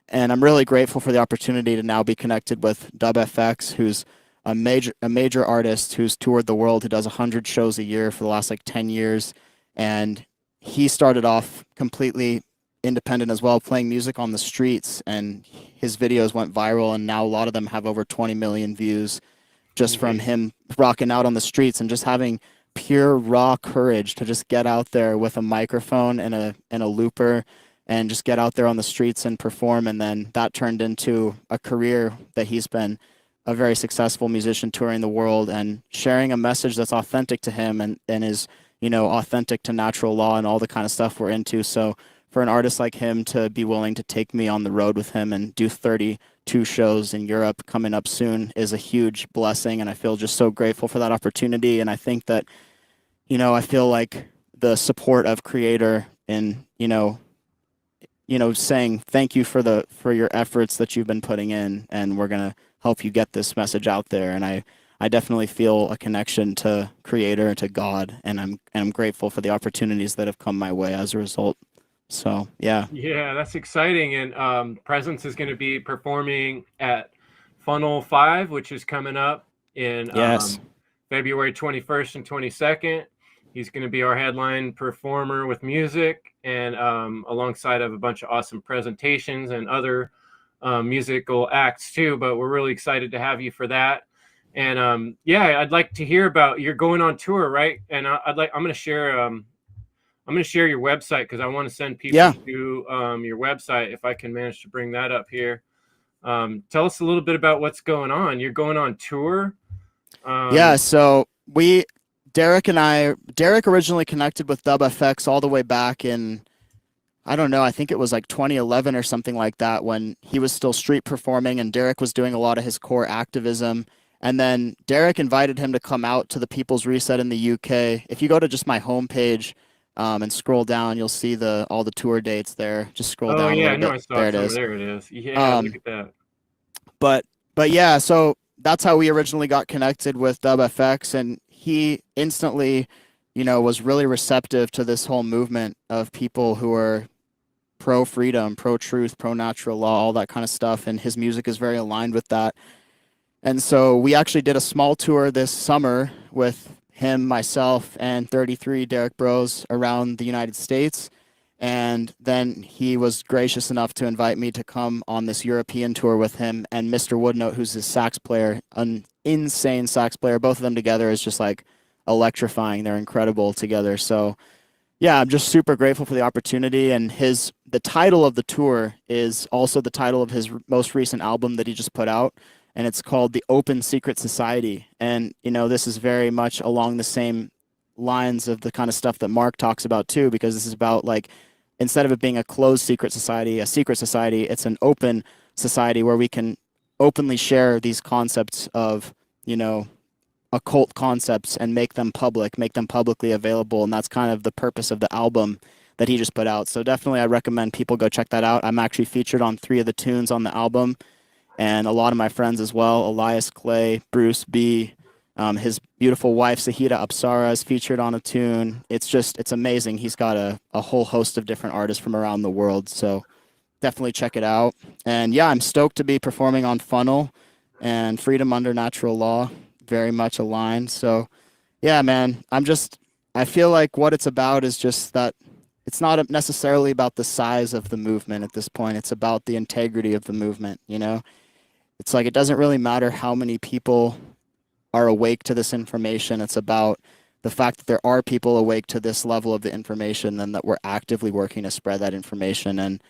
And I'm really grateful for the opportunity to now be connected with DubFX, who's a major artist who's toured the world, who does 100 shows a year for the last like 10 years. And he started off completely independent as well, playing music on the streets, and his videos went viral, and now a lot of them have over 20 million views just from him rocking out on the streets and just having pure raw courage to just get out there with a microphone and a looper and just get out there on the streets and perform. And then that turned into a career that he's been a very successful musician touring the world and sharing a message that's authentic to him and is, you know, authentic to natural law and all the kind of stuff we're into. So for an artist like him to be willing to take me on the road with him and do 32 shows in Europe coming up soon is a huge blessing. And I feel just so grateful for that opportunity. And I think that, you know, I feel like the support of Creator and, you know, saying thank you for your efforts that you've been putting in, and we're going to help you get this message out there. And I definitely feel a connection to Creator and to God, and I'm grateful for the opportunities that have come my way as a result. So yeah, that's exciting. And Presence is going to be performing at Funnel 5, which is coming up in February 21st and 22nd. He's going to be our headline performer with music, and alongside of a bunch of awesome presentations and other musical acts too. But we're really excited to have you for that. And I'd like to hear about, you're going on tour, right? And I'm going to share your website because I want to send people to your website if I can manage to bring that up here. Tell us a little bit about what's going on. You're going on tour. So Derek originally connected with DubFX all the way back in, I don't know, I think it was like 2011 or something like that, when he was still street performing and Derek was doing a lot of his core activism. And then Derek invited him to come out to the People's Reset in the UK. If you go to just my homepage and scroll down, you'll see all the tour dates there. Just scroll down. I saw it. There it is. Yeah, look at that. But yeah, so that's how we originally got connected with DubFX, and he instantly, you know, was really receptive to this whole movement of people who are pro-freedom, pro-truth, pro-natural law, all that kind of stuff, and his music is very aligned with that. And so we actually did a small tour this summer with him, myself, and 33 Derek Bros around the United States. And then he was gracious enough to invite me to come on this European tour with him and Mr. Woodnote, who's his sax player, an insane sax player. Both of them together is just like electrifying. They're incredible together. So yeah, I'm just super grateful for the opportunity. And the title of the tour is also the title of his most recent album that he just put out, and it's called The Open Secret Society. And this is very much along the same lines of the kind of stuff that Mark talks about too, because this is about, like, instead of it being a closed secret society, it's an open society where we can openly share these concepts of, occult concepts and make them publicly available. And that's kind of the purpose of the album that he just put out. So definitely I recommend people go check that out. I'm actually featured on 3 of the tunes on the album, and a lot of my friends as well. Elias Clay, Bruce B., his beautiful wife, Sahida Apsara, is featured on a tune. It's amazing. He's got a whole host of different artists from around the world. So definitely check it out. And yeah, I'm stoked to be performing on Funnel and Freedom Under Natural Law, very much aligned. So yeah, man, I feel like what it's about is just that it's not necessarily about the size of the movement at this point. It's about the integrity of the movement, It's like it doesn't really matter how many people are awake to this information. It's about the fact that there are people awake to this level of the information, and that we're actively working to spread that information. And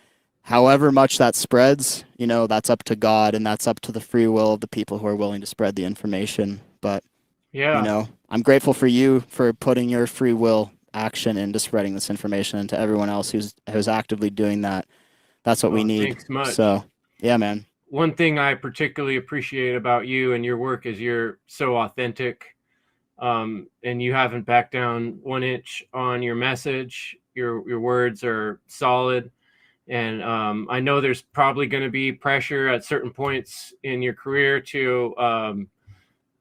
however much that spreads, that's up to God, and that's up to the free will of the people who are willing to spread the information. But, Yeah. I'm grateful for you for putting your free will action into spreading this information, and to everyone else who's actively doing that. That's what we need. Thanks much. So, yeah, man. One thing I particularly appreciate about you and your work is you're so authentic, and you haven't backed down 1 inch on your message. Your words are solid. And I know there's probably going to be pressure at certain points in your career to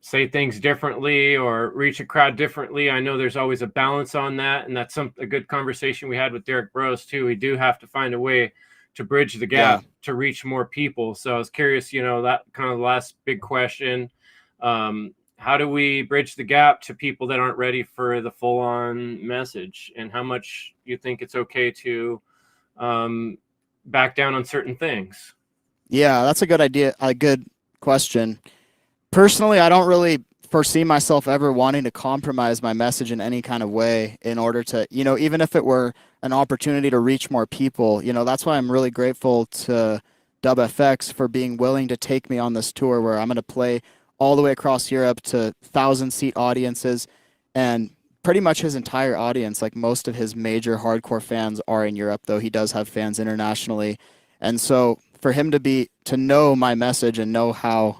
say things differently or reach a crowd differently. I know there's always a balance on that. And that's a good conversation we had with Derek Bros too. We do have to find a way to bridge the gap to reach more people. So I was curious, that kind of last big question. How do we bridge the gap to people that aren't ready for the full on message? And how much you think it's okay to back down on certain things? Yeah, that's a good idea. A good question. Personally, I don't really foresee myself ever wanting to compromise my message in any kind of way in order to, even if it were an opportunity to reach more people, that's why I'm really grateful to DubFX for being willing to take me on this tour where I'm going to play all the way across Europe to 1,000-seat audiences, and pretty much his entire audience, like most of his major hardcore fans are in Europe, though he does have fans internationally. And so for him to know my message and know how,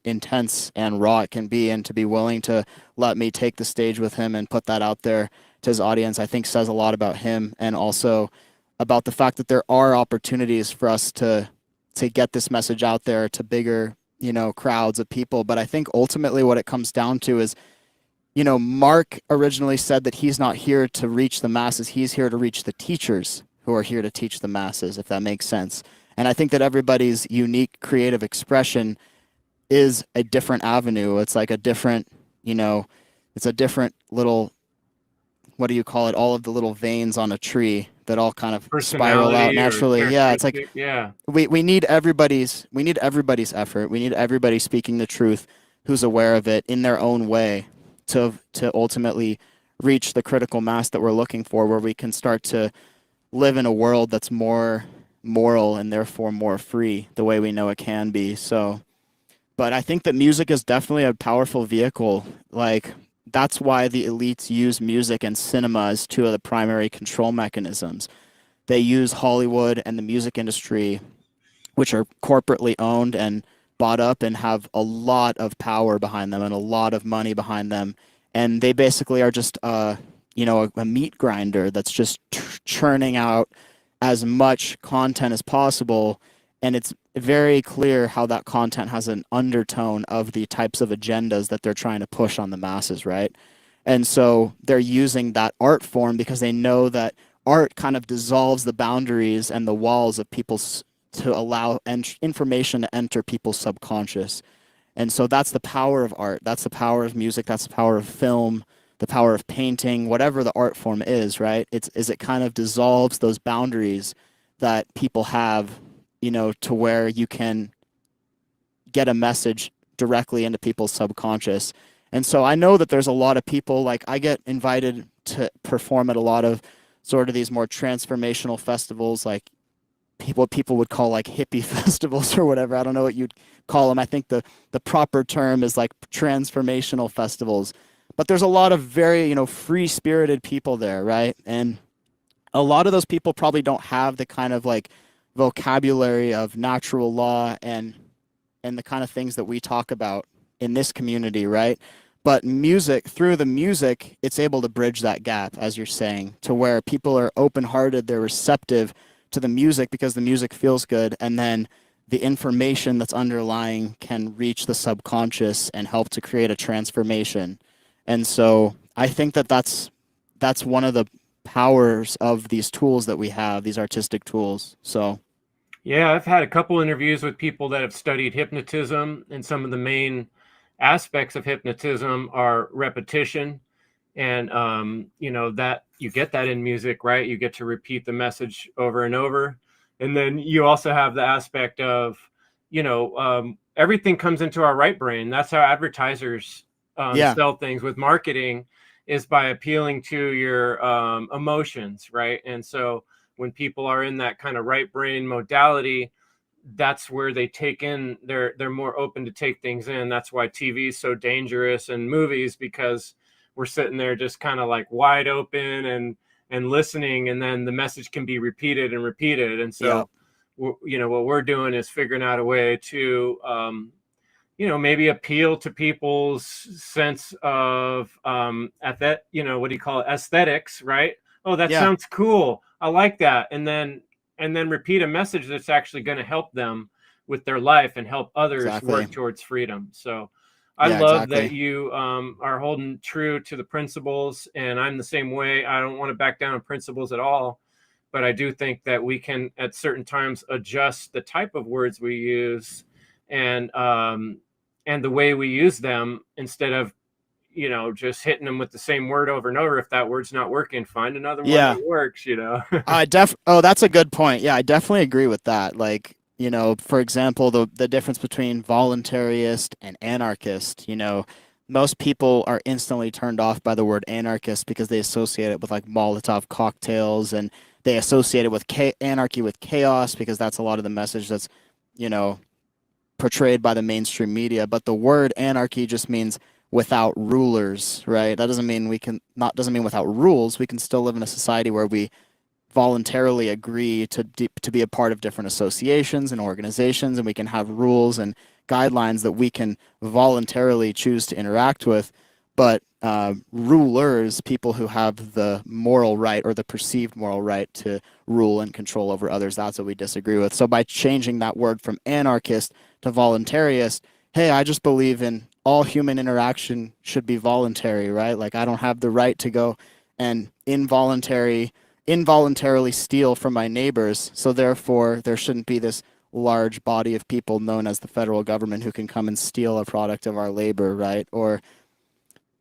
intense and raw it can be, and to be willing to let me take the stage with him and put that out there to his audience, I think says a lot about him, and also about the fact that there are opportunities for us to get this message out there to bigger, crowds of people. But I think ultimately what it comes down to is, Mark originally said that he's not here to reach the masses. He's here to reach the teachers who are here to teach the masses, if that makes sense. And I think that everybody's unique creative expression is a different avenue. It's like a different, it's a different little, what do you call it? All of the little veins on a tree that all kind of spiral out naturally. Yeah, it's like we need everybody's effort. We need everybody speaking the truth who's aware of it in their own way to ultimately reach the critical mass that we're looking for, where we can start to live in a world that's more moral and therefore more free, the way we know it can be. So, but I think that music is definitely a powerful vehicle. Like, that's why the elites use music and cinema as 2 of the primary control mechanisms. They use Hollywood and the music industry, which are corporately owned and bought up and have a lot of power behind them and a lot of money behind them. And they basically are just, a meat grinder that's just churning out as much content as possible. And it's very clear how that content has an undertone of the types of agendas that they're trying to push on the masses, right? And so they're using that art form because they know that art kind of dissolves the boundaries and the walls of people's, to allow information to enter people's subconscious. And so that's the power of art. That's the power of music. That's the power of film. the power of painting, whatever the art form is, right? It kind of dissolves those boundaries that people have, you know, to where you can get a message directly into people's subconscious. And so I know that there's a lot of people, like I get invited to perform at a lot of sort of these more transformational festivals, like people would call like hippie festivals or whatever. I don't know what you'd call them. I think the proper term is like transformational festivals. But there's a lot of very, you know, free-spirited people there, right? And a lot of those people probably don't have the kind of like vocabulary of natural law and the kind of things that we talk about in this community, right? But music, through the music, it's able to bridge that gap, as you're saying, to where people are open-hearted, they're receptive to the music because the music feels good, and then the information that's underlying can reach the subconscious and help to create a transformation. And so I think that that's one of the powers of these tools that we have, these artistic tools. So Yeah, I've had a couple interviews with people that have studied hypnotism, and some of the main aspects of hypnotism are repetition. And, you know, that you get that in music, right? You get to repeat the message over and over. And then you also have the aspect of, you know, everything comes into our right brain. That's how advertisers yeah, sell things with marketing, is by appealing to your emotions, right? And so when people are in that kind of right brain modality, that's where they take in, they're more open to take things in. That's why TV is so dangerous, and movies, because we're sitting there just kind of like wide open and listening, and then the message can be repeated and repeated. And yeah, so you know, what we're doing is figuring out a way to you know, maybe appeal to people's sense of at that, you know, what do you call it, aesthetics, right? Oh, that yeah, sounds cool, I like that. And then repeat a message that's actually going to help them with their life and help others exactly. work towards freedom. So I Yeah, love that exactly. you are holding true to the principles, and I'm the same way. I don't want to back down on principles at all, but I do think that we can at certain times adjust the type of words we use, and the way we use them, instead of, you know, just hitting them with the same word over and over. If that word's not working, find another one Yeah. that works, you know. Oh, that's a good point. Yeah, I definitely agree with that. Like, you know, for example, the difference between voluntarist and anarchist, you know, most people are instantly turned off by the word anarchist because they associate it with like Molotov cocktails, and they associate it with anarchy with chaos because that's a lot of the message that's, you know, portrayed by the mainstream media. But the word anarchy just means without rulers, right? That doesn't mean doesn't mean without rules. We can still live in a society where we voluntarily agree to be a part of different associations and organizations, and we can have rules and guidelines that we can voluntarily choose to interact with. But rulers, people who have the moral right or the perceived moral right to rule and control over others, that's what we disagree with. So by changing that word from anarchist to voluntarist, hey, I just believe in all human interaction should be voluntary, right? Like I don't have the right to go and involuntarily steal from my neighbors, so therefore there shouldn't be this large body of people known as the federal government who can come and steal a product of our labor, right? Or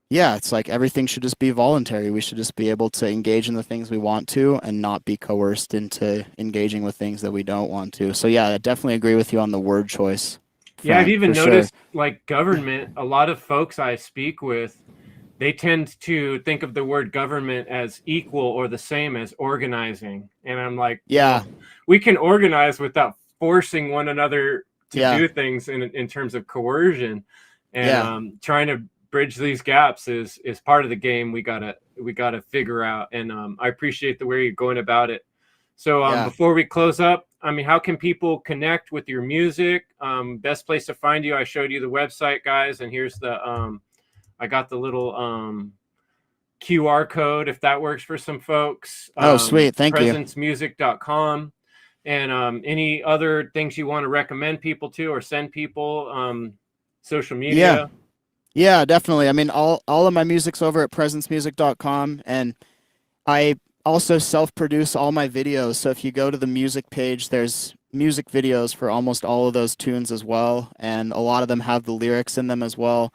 yeah, it's like everything should just be voluntary. We should just be able to engage in the things we want to and not be coerced into engaging with things that we don't want to. So yeah, I definitely agree with you on the word choice Yeah, I've front even for sure. noticed, like, government, a lot of folks I speak with, they tend to think of the word government as equal or the same as organizing. And I'm like, Yeah, well, we can organize without forcing one another to yeah, do things in terms of coercion. And yeah, trying to bridge these gaps is part of the game we gotta figure out. And I appreciate the way you're going about it. So yeah. before we close up, I mean, how can people connect with your music? Best place to find you. I showed you the website, guys, and here's the I got the little QR code, if that works for some folks. Oh, sweet. Thank you. Prezencemusic.com. And any other things you want to recommend people to or send people, social Yeah. media? Yeah, definitely. I mean, all of my music's over at presencemusic.com, and I also self-produce all my videos. So if you go to the music page, there's music videos for almost all of those tunes as well, and a lot of them have the lyrics in them as well.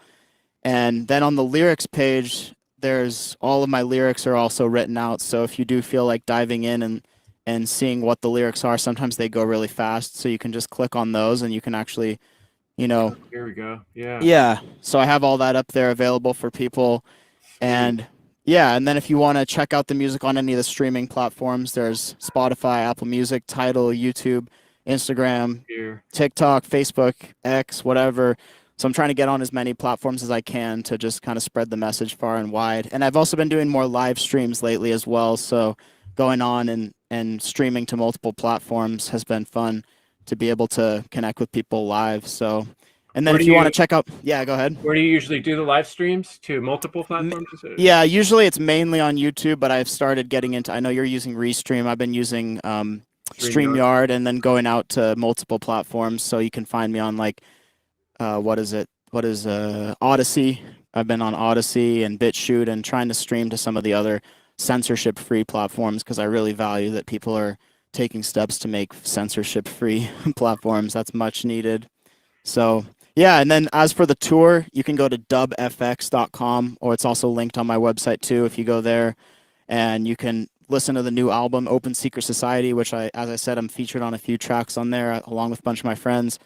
And then on the lyrics page, there's all of my lyrics are also written out. So if you do feel like diving in and seeing what the lyrics are, sometimes they go really fast. So you can just click on those and you can actually, Here we go. Yeah. yeah. So I have all that up there available for people. And yeah, and then if you want to check out the music on any of the streaming platforms, there's Spotify, Apple Music, Tidal, YouTube, Instagram, TikTok, Facebook, X, whatever. So I'm trying to get on as many platforms as I can to just kind of spread the message far and wide. And I've also been doing more live streams lately as well. So going on and streaming to multiple platforms has been fun to be able to connect with people live. So, and then if you want to check out, yeah, go ahead. Where do you usually do the live streams? To multiple platforms? Yeah, usually it's mainly on YouTube, but I've started getting into, I know you're using Restream. I've been using StreamYard and then going out to multiple platforms. So you can find me on like, Odyssey. I've been on Odyssey and BitChute and trying to stream to some of the other censorship-free platforms because I really value that people are taking steps to make censorship-free platforms. That's much needed. So yeah, and then as for the tour, you can go to dubfx.com, or it's also linked on my website too if you go there, and you can listen to the new album, Open Secret Society, which as I said, I'm featured on a few tracks on there along with a bunch of my friends.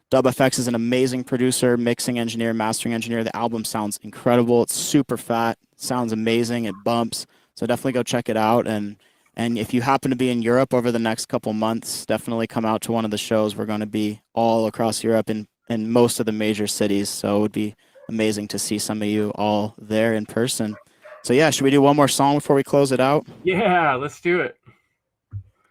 DubFX is an amazing producer, mixing engineer, mastering engineer. The album sounds incredible. It's super fat, sounds amazing. It bumps. So definitely go check it out. And if you happen to be in Europe over the next couple months, definitely come out to one of the shows. We're going to be all across Europe in most of the major cities. So it would be amazing to see some of you all there in person. So yeah, should we do one more song before we close it out? Yeah, let's do it.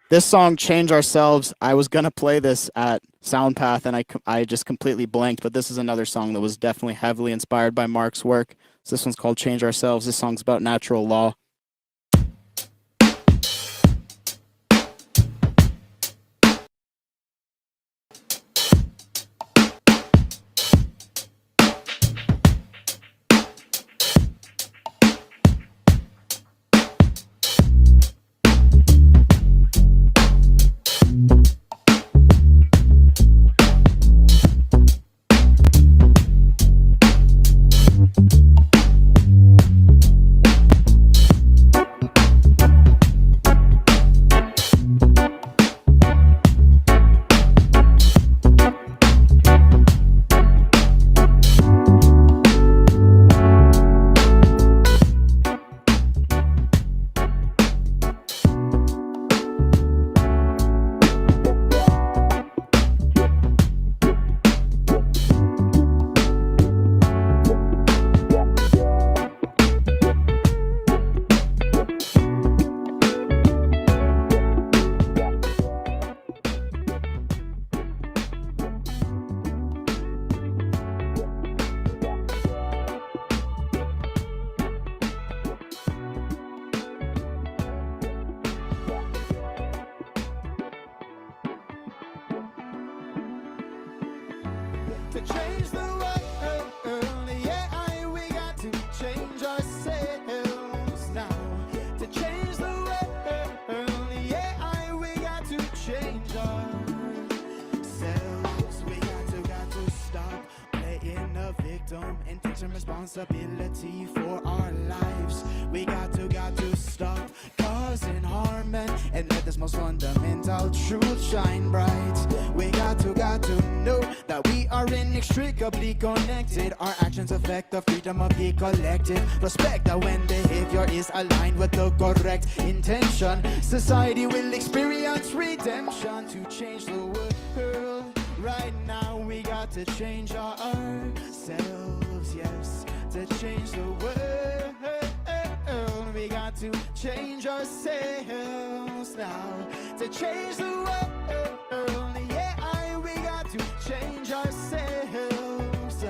This song, Change Ourselves, I was going to play this at Soundpath, and I just completely blanked, but this is another song that was definitely heavily inspired by Mark's work. So this one's called Change Ourselves. This song's about natural law. To change the world, yeah, we got to change ourselves now. To change the world, yeah, we got to change ourselves. We got to stop playing the victim and take some responsibility for our lives. We got to stop causing harm and let this most fundamental truth shine bright. We got to know that we are inextricably connected. Our actions affect the freedom of the collective. Respect that when behavior is aligned with the correct intention, society will experience redemption. To change the world right now, we got to change ourselves. Yes, to change the world, we got to change ourselves now. To change the world, yeah, we got to change ourselves.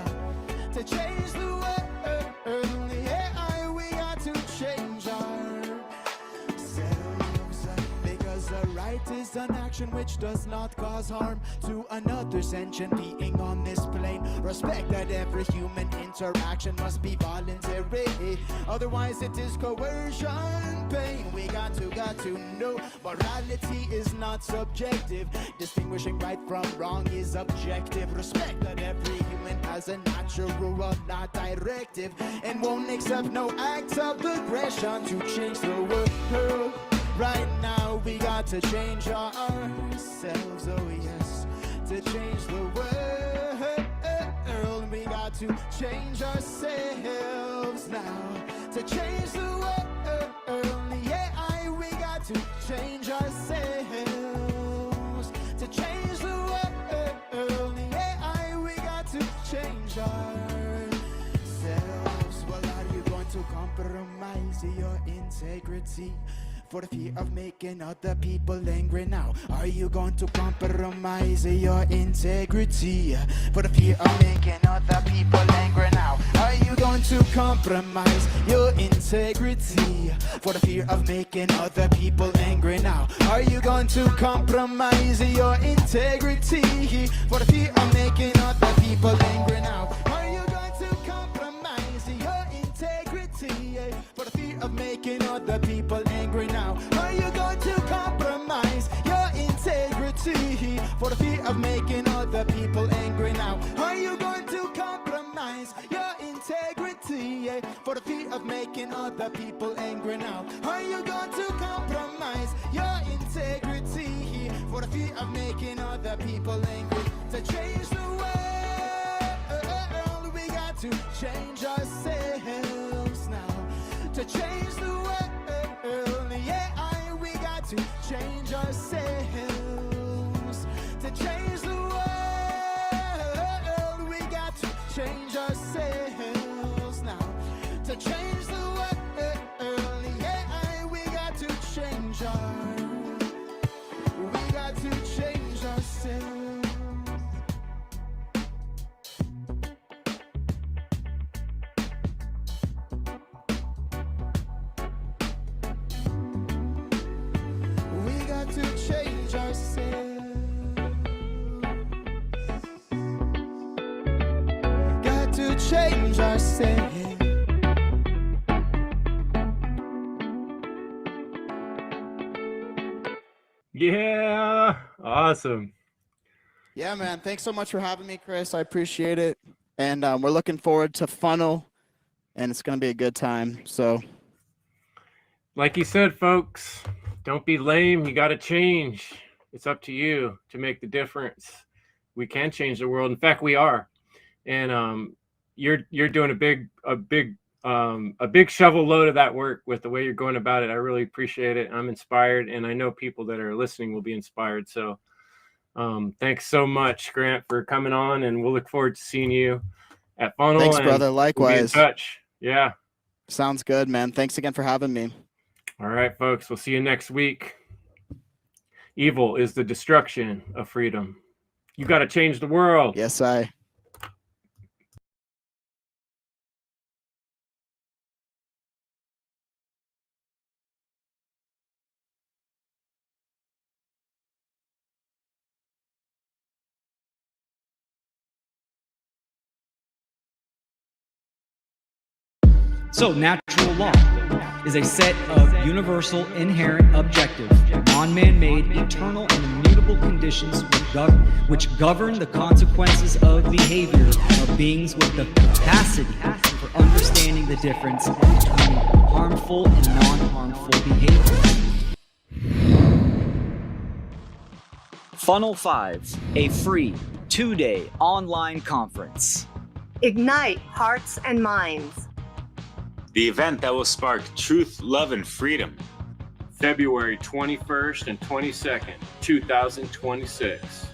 To change the world, yeah, we got to change ourselves. Because the right is an action which does not cause harm to another sentient being on this plane. Respect that every human interaction must be voluntary, otherwise it is coercion, pain. We got to know morality is not subjective. Distinguishing right from wrong is objective. Respect that every human has a natural rule, not directive, and won't accept no acts of aggression to change the world. Right now we got to change ourselves, oh yes, to change the world. We got to change ourselves now, to change the world. Yeah, we got to change ourselves, to change the world. Yeah, we got to change ourselves. Well, are you going to compromise your integrity for the fear of making other people angry now? Are you going to compromise your integrity for the fear of making other people angry now? Are you going to compromise your integrity for the fear of making other people angry now? Are you going to compromise your integrity for the fear of making other people angry now? Are you going to compromise your integrity for the fear of making other people angry now? Are you going to compromise your integrity for the fear of making other people angry now? Are you going to compromise your integrity for the fear of making other people angry now? Are you going to compromise your integrity for the fear of making other people angry? To change the world, we got to change ourselves now. To change the world, yeah, we got to change ourselves. To change the world, we got to change ourselves now. To change the world, yeah, we got to change ourselves. To change ourselves, got to change ourselves. Yeah, awesome. Yeah, man. Thanks so much for having me, Chris. I appreciate it. And we're looking forward to Funnel, and it's going to be a good time. So, like you said, folks, don't be lame. You got to change. It's up to you to make the difference. We can change the world. In fact, we are. And you're doing a big shovel load of that work with the way you're going about it. I really appreciate it. I'm inspired, and I know people that are listening will be inspired. So thanks so much, Grant, for coming on, and we'll look forward to seeing you at Funnel. Thanks, brother. Likewise. We'll be in touch. Yeah. Sounds good, man. Thanks again for having me. All right, folks. We'll see you next week. Evil is the destruction of freedom. You got to change the world. Yes, I. So, natural law is a set of universal, inherent, objective, non-man-made, eternal, and immutable conditions which govern the consequences of behavior of beings with the capacity for understanding the difference between harmful and non-harmful behavior. Funnel 5, a free 2-day online conference. Ignite hearts and minds. The event that will spark truth, love, and freedom. February 21st and 22nd, 2026.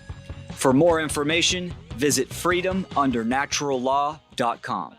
For more information, visit freedomundernaturallaw.com.